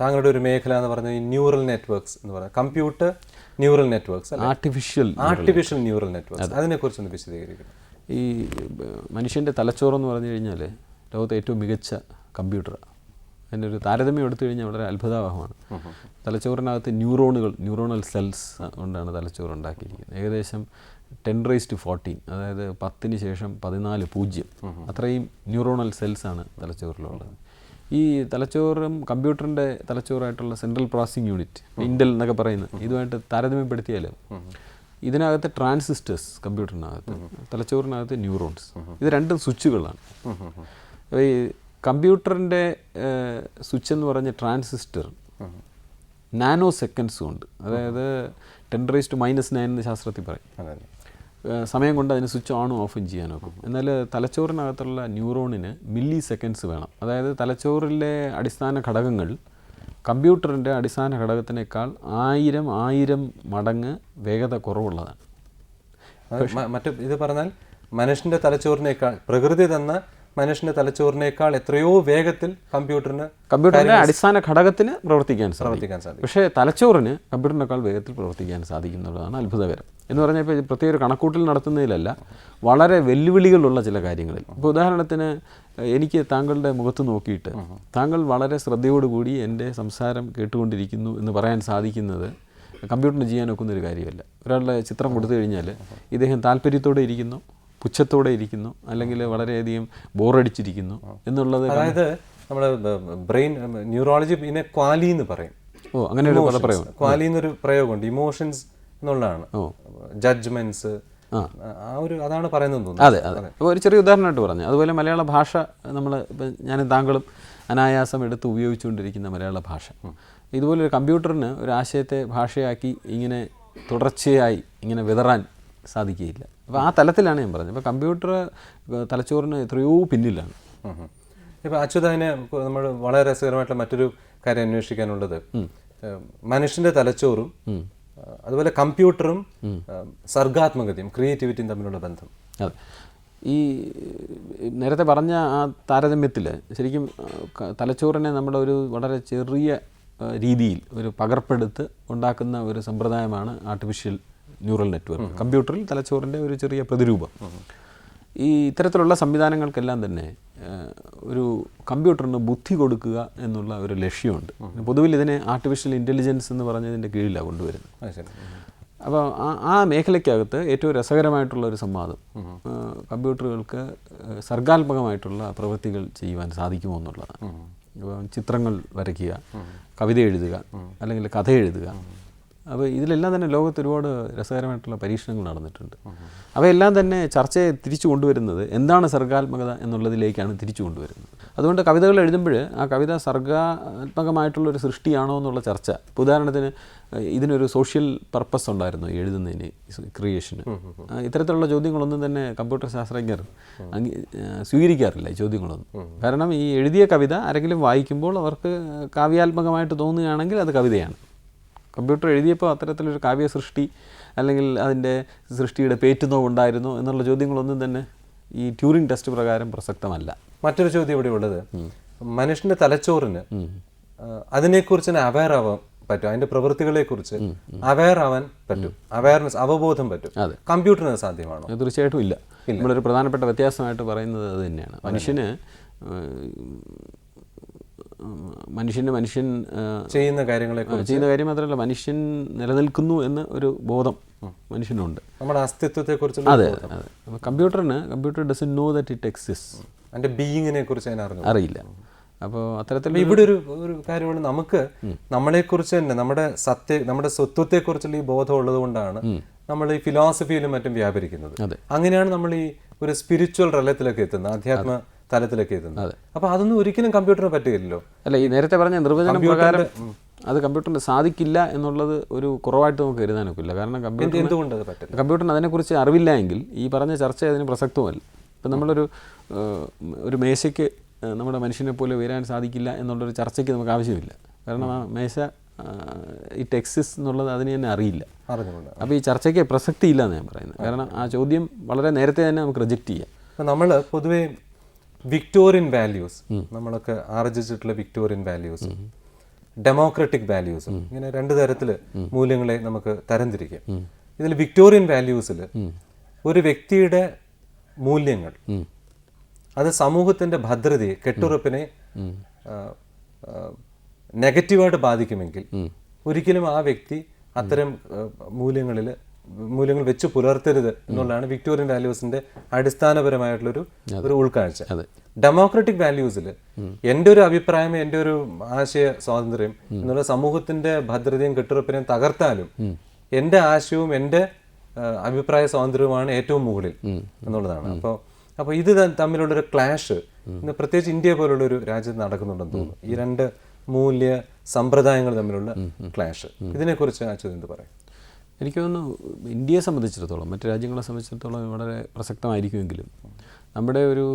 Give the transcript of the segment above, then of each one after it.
താങ്കളുടെ ഒരു മേഖല എന്ന് പറഞ്ഞാൽ ഈ ന്യൂറൽ നെറ്റ്വർക്ക്സ് എന്ന് പറയുന്നത് computer neural networks, artificial neural networks, അതിനെക്കുറിച്ചൊന്ന് വിശദീകരിക്കണം. ഈ മനുഷ്യൻ്റെ തലച്ചോറെന്ന് പറഞ്ഞു കഴിഞ്ഞാൽ ലോകത്തെ ഏറ്റവും മികച്ച കമ്പ്യൂട്ടറാണ്. അതിൻ്റെ ഒരു താരതമ്യം എടുത്തു കഴിഞ്ഞാൽ വളരെ അത്ഭുതാവഹമാണ്. തലച്ചോറിനകത്ത് ന്യൂറോണൽ സെൽസ് കൊണ്ടാണ് തലച്ചോറ് ഉണ്ടാക്കിയിരിക്കുന്നത്. ഏകദേശം 10⁻14, അതായത് 10 ശേഷം 14 അത്രയും ന്യൂറോണൽ സെൽസാണ് തലച്ചോറിലുള്ളത്. ഈ തലച്ചോറും കമ്പ്യൂട്ടറിൻ്റെ തലച്ചോറായിട്ടുള്ള സെൻട്രൽ പ്രോസസ്സിംഗ് യൂണിറ്റ്, ഇൻ്റൽ എന്നൊക്കെ പറയുന്നത്, ഇതുമായിട്ട് താരതമ്യപ്പെടുത്തിയാൽ ഇതിനകത്ത് ട്രാൻസിസ്റ്റേഴ്സ്, കമ്പ്യൂട്ടറിനകത്ത്, തലച്ചോറിനകത്ത് ന്യൂറോൺസ്, ഇത് രണ്ടും സ്വിച്ചുകളാണ്. അപ്പോൾ ഈ കമ്പ്യൂട്ടറിൻ്റെ സ്വിച്ച് എന്ന് പറഞ്ഞ ട്രാൻസിസ്റ്റർ നാനോ സെക്കൻഡ്സ് കൊണ്ട്, അതായത് 10⁻⁻9 എന്ന് ശാസ്ത്രത്തിൽ പറയും, സമയം കൊണ്ട് അതിന് സ്വിച്ച് ഓണും ഓഫും ചെയ്യാനൊക്കും. എന്നാൽ തലച്ചോറിനകത്തുള്ള ന്യൂറോണിന് മില്ലി സെക്കൻഡ്സ് വേണം. അതായത് തലച്ചോറിലെ അടിസ്ഥാന ഘടകങ്ങൾ കമ്പ്യൂട്ടറിൻ്റെ അടിസ്ഥാന ഘടകത്തിനേക്കാൾ 1000 മടങ്ങ് വേഗത കുറവുള്ളതാണ്. മറ്റു ഇത് പറഞ്ഞാൽ മനുഷ്യൻ്റെ തലച്ചോറിനേക്കാൾ, പ്രകൃതി തന്ന മനുഷ്യൻ്റെ തലച്ചോറിനേക്കാൾ എത്രയോ വേഗത്തിൽ കമ്പ്യൂട്ടറിൻ്റെ അടിസ്ഥാന ഘടകത്തിന് പ്രവർത്തിക്കാൻ സാധിക്കും. പക്ഷേ തലച്ചോറിന് കമ്പ്യൂട്ടറിനേക്കാൾ വേഗത്തിൽ പ്രവർത്തിക്കാൻ സാധിക്കുന്നുള്ളതാണ് അത്ഭുതകരം. എന്ന് പറഞ്ഞാൽ ഇപ്പോൾ പ്രത്യേക ഒരു കണക്കൂട്ടൽ നടത്തുന്നതിലല്ല, വളരെ വെല്ലുവിളികളുള്ള ചില കാര്യങ്ങളിൽ. ഇപ്പോൾ ഉദാഹരണത്തിന്, എനിക്ക് താങ്കളുടെ മുഖത്ത് നോക്കിയിട്ട് താങ്കൾ വളരെ ശ്രദ്ധയോടുകൂടി എൻ്റെ സംസാരം കേട്ടുകൊണ്ടിരിക്കുന്നു എന്ന് പറയാൻ സാധിക്കുന്നത് കമ്പ്യൂട്ടറിന് ചെയ്യാൻ ഒക്കുന്നൊരു കാര്യമല്ല. ഒരാളുടെ ചിത്രം കൊടുത്തു കഴിഞ്ഞാൽ ഇദ്ദേഹം താല്പര്യത്തോടെ ഇരിക്കുന്നു, പുച്ഛത്തോടെ ഇരിക്കുന്നു, അല്ലെങ്കിൽ വളരെയധികം ബോറടിച്ചിരിക്കുന്നു എന്നുള്ളത്, അതായത് നമ്മുടെ ബ്രെയിൻ ന്യൂറോളജി പിന്നെ ക്വാലി എന്ന് പറയും. അങ്ങനെ ഒരു പദപ്രയോഗം, ക്വാലി എന്നൊരു പ്രയോഗമുണ്ട്, ഇമോഷൻസ് എന്നുള്ളതാണ്, ജഡ്ജ്മെന്റ്സ്, അതാണ് പറയുന്നത് തോന്നുന്നു. അതെ. അപ്പോൾ ഒരു ചെറിയ ഉദാഹരണമായിട്ട് പറഞ്ഞു. അതുപോലെ മലയാള ഭാഷ, നമ്മൾ ഞാനും താങ്കളും അനായാസം എടുത്ത് ഉപയോഗിച്ചുകൊണ്ടിരിക്കുന്ന മലയാള ഭാഷ, ഇതുപോലൊരു കമ്പ്യൂട്ടറിന് ഒരു ആശയത്തെ ഭാഷയാക്കി ഇങ്ങനെ തുടർച്ചയായി ഇങ്ങനെ വിതറാൻ സാധിക്കുകയില്ല. അപ്പോൾ ആ തലത്തിലാണ് ഞാൻ പറഞ്ഞത്. അപ്പോൾ കമ്പ്യൂട്ടർ തലച്ചോറിന് എത്രയോ പിന്നിലാണ്. ഇപ്പോൾ അച്യുതനെ നമ്മൾ വളരെ രസകരമായിട്ടുള്ള മറ്റൊരു കാര്യം അന്വേഷിക്കാനുള്ളത്, മനുഷ്യൻ്റെ തലച്ചോറും അതുപോലെ കമ്പ്യൂട്ടറും സർഗാത്മകതയും ക്രിയേറ്റിവിറ്റിയും തമ്മിലുള്ള ബന്ധം. അതെ. ഈ നേരത്തെ പറഞ്ഞ ആ താരതമ്യത്തിൽ ശരിക്കും തലച്ചോറിനെ നമ്മുടെ ഒരു വളരെ ചെറിയ രീതിയിൽ ഒരു പകർപ്പെടുത്ത് ഉണ്ടാക്കുന്ന ഒരു സമ്പ്രദായമാണ് ആർട്ടിഫിഷ്യൽ ന്യൂറൽ നെറ്റ്വർക്ക്. കമ്പ്യൂട്ടറിൽ തലച്ചോറിൻ്റെ ഒരു ചെറിയ പ്രതിരൂപം. ഈ ഇത്തരത്തിലുള്ള സംവിധാനങ്ങൾക്കെല്ലാം തന്നെ ഒരു കമ്പ്യൂട്ടറിന് ബുദ്ധി കൊടുക്കുക എന്നുള്ള ഒരു ലക്ഷ്യമുണ്ട്. പൊതുവിൽ ഇതിനെ ആർട്ടിഫിഷ്യൽ ഇൻ്റലിജൻസ് എന്ന് പറഞ്ഞതിൻ്റെ കീഴിലാണ് കൊണ്ടുവരുന്നത്. അപ്പോൾ ആ മേഖലയ്ക്കകത്ത് ഏറ്റവും രസകരമായിട്ടുള്ള ഒരു സംവാദം, കമ്പ്യൂട്ടറുകൾക്ക് സർഗാത്മകമായിട്ടുള്ള പ്രവൃത്തികൾ ചെയ്യുവാൻ സാധിക്കുമോ എന്നുള്ളതാണ്. ഇപ്പോൾ ചിത്രങ്ങൾ വരയ്ക്കുക, കവിത എഴുതുക, അല്ലെങ്കിൽ കഥ എഴുതുക. അപ്പോൾ ഇതിലെല്ലാം തന്നെ ലോകത്ത് ഒരുപാട് രസകരമായിട്ടുള്ള പരീക്ഷണങ്ങൾ നടന്നിട്ടുണ്ട്. അവയെല്ലാം തന്നെ ചർച്ചയെ തിരിച്ചു കൊണ്ടുവരുന്നത് എന്താണ് സർഗാത്മകത എന്നുള്ളതിലേക്കാണ് തിരിച്ചു കൊണ്ടുവരുന്നത്. അതുകൊണ്ട് കവിതകൾ എഴുതുമ്പോൾ ആ കവിത സർഗാത്മകമായിട്ടുള്ളൊരു സൃഷ്ടിയാണോ എന്നുള്ള ചർച്ച. ഇപ്പോൾ ഉദാഹരണത്തിന്, ഇതിനൊരു സോഷ്യൽ പർപ്പസ് ഉണ്ടായിരുന്നു എഴുതുന്നതിന്, ക്രിയേഷന്. ഇത്തരത്തിലുള്ള ചോദ്യങ്ങളൊന്നും തന്നെ കമ്പ്യൂട്ടർ ശാസ്ത്രജ്ഞർ സ്വീകരിക്കാറില്ല, ഈ ചോദ്യങ്ങളൊന്നും. കാരണം ഈ എഴുതിയ കവിത ആരെങ്കിലും വായിക്കുമ്പോൾ അവർക്ക് കാവ്യാത്മകമായിട്ട് തോന്നുകയാണെങ്കിൽ അത് കവിതയാണ്. കമ്പ്യൂട്ടർ എഴുതിയപ്പോൾ അത്തരത്തിലൊരു കാവ്യ സൃഷ്ടി അല്ലെങ്കിൽ അതിൻ്റെ സൃഷ്ടിയുടെ പേറ്റുന്നോവുണ്ടായിരുന്നോ എന്നുള്ള ചോദ്യങ്ങളൊന്നും തന്നെ ഈ ട്യൂറിംഗ് ടെസ്റ്റ് പ്രകാരം പ്രസക്തമല്ല. മറ്റൊരു ചോദ്യം ഇവിടെ ഉള്ളത്, മനുഷ്യൻ്റെ തലച്ചോറിന് അതിനെക്കുറിച്ച് തന്നെ അവെയർ ആവാൻ പറ്റും, അതിൻ്റെ പ്രവൃത്തികളെക്കുറിച്ച് അവെയർ ആവാൻ പറ്റും, അവെയർനെസ്, അവബോധം പറ്റും. കമ്പ്യൂട്ടറിന് സാധ്യമാണോ? തീർച്ചയായിട്ടും ഇല്ല. നമ്മളൊരു പ്രധാനപ്പെട്ട വ്യത്യാസമായിട്ട് പറയുന്നത് അത് തന്നെയാണ്. മനുഷ്യൻ ചെയ്യുന്ന കാര്യം മാത്രമല്ല, മനുഷ്യൻ നിലനിൽക്കുന്നു എന്ന ഒരു ബോധം മനുഷ്യനുണ്ട്, നമ്മുടെ അസ്തിത്വത്തെക്കുറിച്ച്. അതെ. Computer doesn't know that it exist. അതിൻ്റെ ബീയിങ്ങിനെ കുറിച്ച് അറിയില്ല. അപ്പോൾ അത്തരത്തിൽ ഇവിടെ ഒരു കാര്യമാണ്, നമുക്ക് നമ്മളെക്കുറിച്ച് തന്നെ, നമ്മുടെ സ്വത്വത്തെക്കുറിച്ചുള്ള ഈ ബോധം ഉള്ളത് കൊണ്ടാണ് നമ്മൾ ഈ ഫിലോസഫിയിലും മറ്റും വ്യാപരിക്കുന്നത്. അങ്ങനെയാണ് നമ്മൾ ഈ ഒരു സ്പിരിച്വൽ തലത്തിലൊക്കെ എത്തുന്നത്, അധ്യാത്മ തലത്തിലൊക്കെ എത്തുന്നത്. അപ്പോൾ അതൊന്നും ഒരിക്കലും കമ്പ്യൂട്ടറിന് പറ്റുകയില്ലല്ലോ. അല്ല, ഈ നേരത്തെ പറഞ്ഞ നിർവചനം പ്രകാരം അത് കമ്പ്യൂട്ടറിന് സാധിക്കില്ല എന്നുള്ളത് ഒരു കുറവായിട്ട് നമുക്ക് കരുതാനൊക്കില്ല. കാരണം കമ്പ്യൂട്ടറിന് അതിനെക്കുറിച്ച് അറിവില്ല എങ്കിൽ ഈ പറഞ്ഞ ചർച്ച അതിന് പ്രസക്തമല്ല. ഇപ്പം ഒരു മേശയ്ക്ക് നമ്മുടെ മനുഷ്യനെ പോലെ ഉയരാൻ സാധിക്കില്ല എന്നുള്ളൊരു ചർച്ചയ്ക്ക് നമുക്ക് ആവശ്യമില്ല. കാരണം ആ മേശ ഇറ്റ് എക്സിസ്റ്റ് എന്നുള്ളത് അതിന് തന്നെ അറിയില്ല. അപ്പോൾ ഈ ചർച്ചയ്ക്ക് പ്രസക്തി ഇല്ല എന്ന് ഞാൻ പറയുന്നത്. കാരണം ആ ചോദ്യം വളരെ നേരത്തെ തന്നെ നമുക്ക് റിജക്റ്റ് ചെയ്യാം. നമ്മൾ പൊതുവേ വിക്ടോറിയൻ വാല്യൂസ്, നമ്മളൊക്കെ ആർജിച്ചിട്ടുള്ള വിക്ടോറിയൻ വാല്യൂസ്, ഡെമോക്രാറ്റിക് വാല്യൂസും. ഇങ്ങനെ 2 തരത്തിൽ മൂല്യങ്ങളെ നമുക്ക് തരംതിരിക്കാം. ഇതിൽ വിക്ടോറിയൻ വാല്യൂസിൽ ഒരു വ്യക്തിയുടെ മൂല്യങ്ങൾ അത് സമൂഹത്തിൻ്റെ ഭദ്രതയെ, കെട്ടുറപ്പിനെ നെഗറ്റീവായിട്ട് ബാധിക്കുമെങ്കിൽ ഒരിക്കലും ആ വ്യക്തി അത്തരം മൂല്യങ്ങൾ വെച്ച് പുലർത്തരുത് എന്നുള്ളതാണ് വിക്ടോറിയൻ വാല്യൂസിന്റെ അടിസ്ഥാനപരമായിട്ടുള്ളൊരു ഉൾക്കാഴ്ച. ഡെമോക്രാറ്റിക് വാല്യൂസിൽ എൻ്റെ ഒരു അഭിപ്രായം, എൻ്റെ ഒരു ആശയ സ്വാതന്ത്ര്യം എന്നുള്ള സമൂഹത്തിന്റെ ഭദ്രതയും കെട്ടുറപ്പിനെയും തകർത്താലും എൻ്റെ ആശയവും എൻ്റെ അഭിപ്രായ സ്വാതന്ത്ര്യവുമാണ് ഏറ്റവും മുകളിൽ എന്നുള്ളതാണ്. അപ്പോൾ ഇത് തമ്മിലുള്ളൊരു ക്ലാഷ് ഇന്ന് പ്രത്യേകിച്ച് ഇന്ത്യ പോലുള്ള ഒരു രാജ്യത്ത് നടക്കുന്നുണ്ടെന്ന് തോന്നുന്നു. ഈ 2 മൂല്യ സമ്പ്രദായങ്ങൾ തമ്മിലുള്ള ക്ലാഷ്, ഇതിനെക്കുറിച്ച് അച്യുത് എന്ത് പറയും? എനിക്ക് തോന്നുന്നു ഇന്ത്യയെ സംബന്ധിച്ചിടത്തോളം, മറ്റു രാജ്യങ്ങളെ സംബന്ധിച്ചിടത്തോളം വളരെ പ്രസക്തമായിരിക്കുമെങ്കിലും നമ്മുടെ ഒരു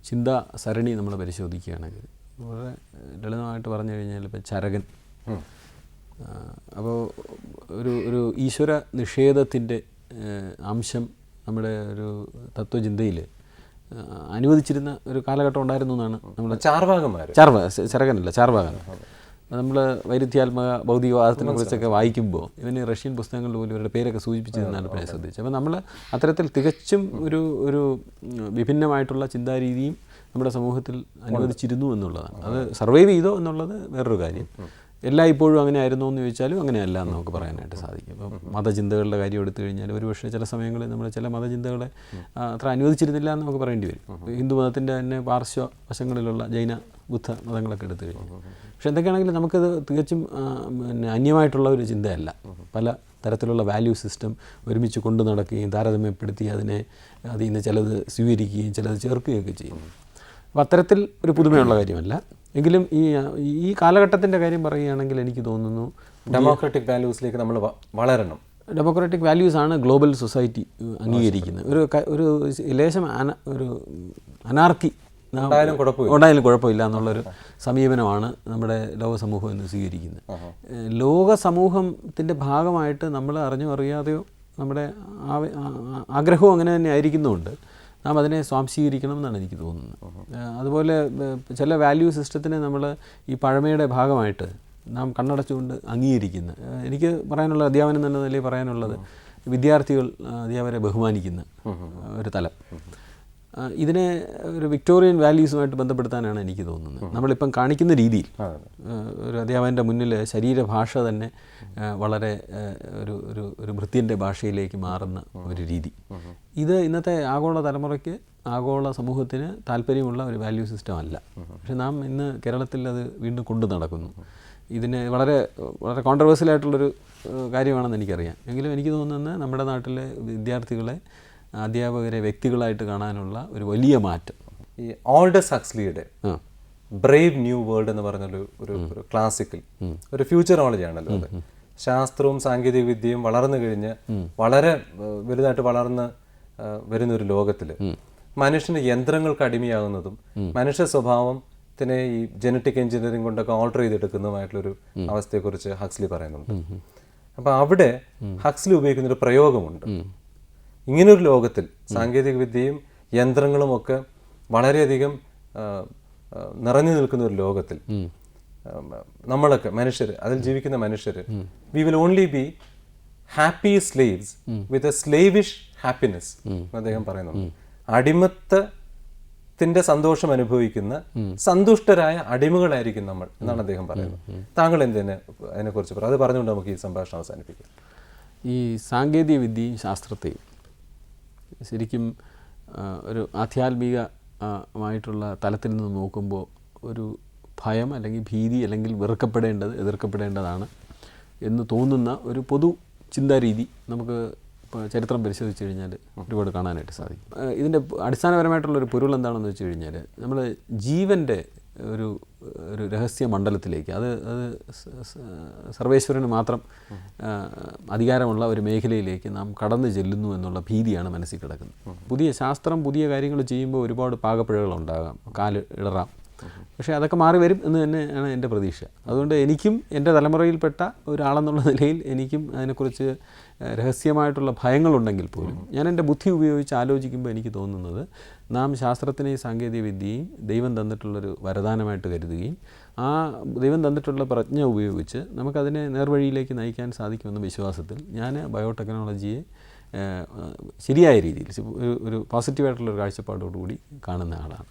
ചിന്താ സരണി നമ്മൾ പരിശോധിക്കുകയാണെങ്കിൽ വളരെ ലളിതമായിട്ട് പറഞ്ഞു കഴിഞ്ഞാൽ ഇപ്പോൾ ചരകൻ, അപ്പോൾ ഒരു ഈശ്വര നിഷേധത്തിൻ്റെ അംശം നമ്മുടെ ഒരു തത്വചിന്തയിൽ അനുവദിച്ചിരുന്ന ഒരു കാലഘട്ടം ഉണ്ടായിരുന്നു എന്നാണ് നമ്മൾ ചരകനല്ല ചാർവാകൻ. നമ്മൾ വൈരുദ്ധ്യാത്മക ഭൗതികവാദത്തിനെ കുറിച്ചൊക്കെ വായിക്കുമ്പോൾ ഇവന് റഷ്യൻ പുസ്തകങ്ങളിൽ പോലും ഇവരുടെ പേരൊക്കെ സൂചിപ്പിച്ചതെന്നാണ് ഞാൻ ശ്രദ്ധിച്ചത്. അപ്പോൾ നമ്മൾ അത്തരത്തിൽ തികച്ചും ഒരു വിഭിന്നമായിട്ടുള്ള ചിന്താരീതിയും നമ്മുടെ സമൂഹത്തിൽ അനുവദിച്ചിരുന്നു എന്നുള്ളതാണ്. അത് സർവൈവ് ചെയ്തോ എന്നുള്ളത് വേറൊരു കാര്യം. എല്ലാം ഇപ്പോഴും അങ്ങനെ ആയിരുന്നോ എന്ന് ചോദിച്ചാലും അങ്ങനെയല്ല എന്ന് നമുക്ക് പറയാനായിട്ട് സാധിക്കും. ഇപ്പം മതചിന്തകളുടെ കാര്യം എടുത്തു കഴിഞ്ഞാൽ ഒരുപക്ഷെ ചില സമയങ്ങളിൽ നമ്മൾ ചില മതചിന്തകളെ അത്ര അനുവദിച്ചിരുന്നില്ല എന്ന് നമുക്ക് പറയേണ്ടി വരും. ഹിന്ദു മതത്തിൻ്റെ തന്നെ പാർശ്വ വശങ്ങളിലുള്ള ജൈന ബുദ്ധ മതങ്ങളൊക്കെ എടുത്തു കഴിഞ്ഞാൽ. പക്ഷെ എന്തൊക്കെയാണെങ്കിലും നമുക്കത് തികച്ചും അന്യമായിട്ടുള്ള ഒരു ചിന്തയല്ല. പല തരത്തിലുള്ള വാല്യൂ സിസ്റ്റം ഒരുമിച്ച് കൊണ്ടു നടക്കുകയും താരതമ്യപ്പെടുത്തി അതിൽ നിന്ന് ചിലത് സ്വീകരിക്കുകയും ചിലത് ചേർക്കുകയൊക്കെ ചെയ്യും. അപ്പോൾ അത്തരത്തിൽ ഒരു പുതുമയുള്ള കാര്യമല്ല. എങ്കിലും ഈ കാലഘട്ടത്തിൻ്റെ കാര്യം പറയുകയാണെങ്കിൽ എനിക്ക് തോന്നുന്നു ഡെമോക്രാറ്റിക് വാല്യൂസിലേക്ക് നമ്മൾ വളരണം. ഡെമോക്രാറ്റിക് വാല്യൂസാണ് ഗ്ലോബൽ സൊസൈറ്റി അംഗീകരിക്കുന്നത്. ഒരു ലേശം ഒരു അനാർക്കി ഉണ്ടായാലും കുഴപ്പമില്ല എന്നുള്ളൊരു സമീപനമാണ് നമ്മുടെ ലോക സമൂഹം എന്ന് സ്വീകരിക്കുന്നത്. ലോക സമൂഹത്തിൻ്റെ ഭാഗമായിട്ട് നമ്മൾ അറിഞ്ഞോ അറിയാതെയോ നമ്മുടെ ആഗ്രഹവും അങ്ങനെ തന്നെ ആയിരിക്കുന്നുണ്ട്. നാം അതിനെ സ്വാംശീകരിക്കണം എന്നാണ് എനിക്ക് തോന്നുന്നത്. അതുപോലെ ചില വാല്യൂ സിസ്റ്റത്തിനെ നമ്മൾ ഈ പഴമയുടെ ഭാഗമായിട്ട് നാം കണ്ണടച്ചുകൊണ്ട് അംഗീകരിക്കുന്ന, എനിക്ക് പറയാനുള്ള അധ്യാപനം എന്ന നിലയിൽ പറയാനുള്ളത് വിദ്യാർത്ഥികൾ അധ്യാപകരെ ബഹുമാനിക്കുന്ന ഒരു തലം, ഇതിനെ ഒരു വിക്ടോറിയൻ വാല്യൂസുമായിട്ട് ബന്ധപ്പെടുത്താനാണ് എനിക്ക് തോന്നുന്നത്. നമ്മളിപ്പം കാണിക്കുന്ന രീതിയിൽ ഒരു അധ്യാപകൻ്റെ മുന്നിൽ ശരീരഭാഷ തന്നെ വളരെ ഒരു ഭൃത്യൻ്റെ ഭാഷയിലേക്ക് മാറുന്ന ഒരു രീതി, ഇത് ഇന്നത്തെ ആഗോള തലമുറയ്ക്ക് ആഗോള സമൂഹത്തിന് താല്പര്യമുള്ള ഒരു വാല്യൂ സിസ്റ്റം അല്ല. പക്ഷെ നാം ഇന്ന് കേരളത്തിൽ അത് വീണ്ടും കൊണ്ടു നടക്കുന്നു. ഇതിന് വളരെ വളരെ കോൺട്രവേഴ്സ്യലായിട്ടുള്ളൊരു കാര്യമാണെന്ന് എനിക്കറിയാം. എങ്കിലും എനിക്ക് തോന്നുന്നത് നമ്മുടെ നാട്ടിലെ വിദ്യാർത്ഥികളെ, അധ്യാപകരെ വ്യക്തികളായിട്ട് കാണാനുള്ള ഒരു വലിയ മാറ്റം. ഈ ഓൾഡസ് ഹക്സ്ലിയുടെ ബ്രേവ് ന്യൂ വേൾഡ് എന്ന് പറഞ്ഞൊരു ഒരു ക്ലാസിക്കൽ ഒരു ഫ്യൂച്ചറോളജി ആണല്ലോ അത്. ശാസ്ത്രവും സാങ്കേതിക വിദ്യയും വളർന്നു കഴിഞ്ഞ് വളരെ വലുതായിട്ട് വളർന്ന് വരുന്നൊരു ലോകത്തിൽ മനുഷ്യന് യന്ത്രങ്ങൾക്ക് അടിമയാകുന്നതും മനുഷ്യ സ്വഭാവത്തിനെ ഈ ജനറ്റിക് എഞ്ചിനീയറിംഗ് കൊണ്ടൊക്കെ ഓൾട്ടർ ചെയ്തെടുക്കുന്നതുമായിട്ടുള്ളൊരു അവസ്ഥയെക്കുറിച്ച് ഹക്സ്ലി പറയുന്നുണ്ട്. അപ്പോൾ അവിടെ ഹക്സ്ലി ഉപയോഗിക്കുന്നൊരു പ്രയോഗമുണ്ട്. ഇങ്ങനൊരു ലോകത്തിൽ സാങ്കേതിക വിദ്യയും യന്ത്രങ്ങളും ഒക്കെ വളരെയധികം നിറഞ്ഞു നിൽക്കുന്ന ഒരു ലോകത്തിൽ നമ്മളൊക്കെ മനുഷ്യർ, അതിൽ ജീവിക്കുന്ന മനുഷ്യർ, we will only be happy slaves with a slavish happiness എന്ന് അദ്ദേഹം പറയുന്നുണ്ട്. അടിമത്തത്തിന്റെ സന്തോഷം അനുഭവിക്കുന്ന സന്തുഷ്ടരായ അടിമകളായിരിക്കും നമ്മൾ എന്നാണ് അദ്ദേഹം പറയുന്നത്. താങ്കൾ എന്തിനെ അതിനെക്കുറിച്ച് പറയും? അത് പറഞ്ഞുകൊണ്ട് നമുക്ക് ഈ സംഭാഷണം അവസാനിപ്പിക്കാം. ഈ സാങ്കേതിക വിദ്യയും ശാസ്ത്രത്തെയും ശരിക്കും ഒരു ആധ്യാത്മികമായിട്ടുള്ള തലത്തിൽ നിന്ന് നോക്കുമ്പോൾ ഒരു ഭയം അല്ലെങ്കിൽ ഭീതി അല്ലെങ്കിൽ എതിർക്കപ്പെടേണ്ടതാണ് എന്ന് തോന്നുന്ന ഒരു പൊതു ചിന്താരീതി നമുക്ക് ചരിത്രം പരിശോധിച്ച് കഴിഞ്ഞാൽ ഒരുപാട് കാണാനായിട്ട് സാധിക്കും. ഇതിൻ്റെ അടിസ്ഥാനപരമായിട്ടുള്ളൊരു പൊരുൾ എന്താണെന്ന് വെച്ച് കഴിഞ്ഞാൽ നമ്മൾ ജീവൻ്റെ ഒരു രഹസ്യ മണ്ഡലത്തിലേക്ക്, അത് സർവേശ്വരന് മാത്രം അധികാരമുള്ള ഒരു മേഖലയിലേക്ക് നാം കടന്നു ചെല്ലുന്നു എന്നുള്ള ഭീതിയാണ് മനസ്സിൽ കിടക്കുന്നത്. പുതിയ ശാസ്ത്രം പുതിയ കാര്യങ്ങൾ ചെയ്യുമ്പോൾ ഒരുപാട് പാകപ്പിഴകളുണ്ടാകാം, കാല് ഇടറാം. പക്ഷേ അതൊക്കെ മാറി വരും എന്ന് തന്നെയാണ് എൻ്റെ പ്രതീക്ഷ. അതുകൊണ്ട് എനിക്കും എൻ്റെ തലമുറയിൽപ്പെട്ട ഒരാളെന്നുള്ള നിലയിൽ എനിക്കും അതിനെക്കുറിച്ച് രഹസ്യമായിട്ടുള്ള ഭയങ്ങളുണ്ടെങ്കിൽ പോലും ഞാൻ എൻ്റെ ബുദ്ധി ഉപയോഗിച്ച് ആലോചിക്കുമ്പോൾ എനിക്ക് തോന്നുന്നത് നാം ശാസ്ത്രത്തിനെയും സാങ്കേതിക വിദ്യയും ദൈവം തന്നിട്ടുള്ളൊരു വരദാനമായിട്ട് കരുതുകയും ആ ദൈവം തന്നിട്ടുള്ള പ്രജ്ഞ ഉപയോഗിച്ച് നമുക്കതിനെ നേർവഴിയിലേക്ക് നയിക്കാൻ സാധിക്കുമെന്ന വിശ്വാസത്തിൽ ഞാൻ ബയോടെക്നോളജിയെ ശരിയായ രീതിയിൽ ഒരു പോസിറ്റീവായിട്ടുള്ളൊരു കാഴ്ചപ്പാടോടുകൂടി കാണുന്ന ആളാണ്.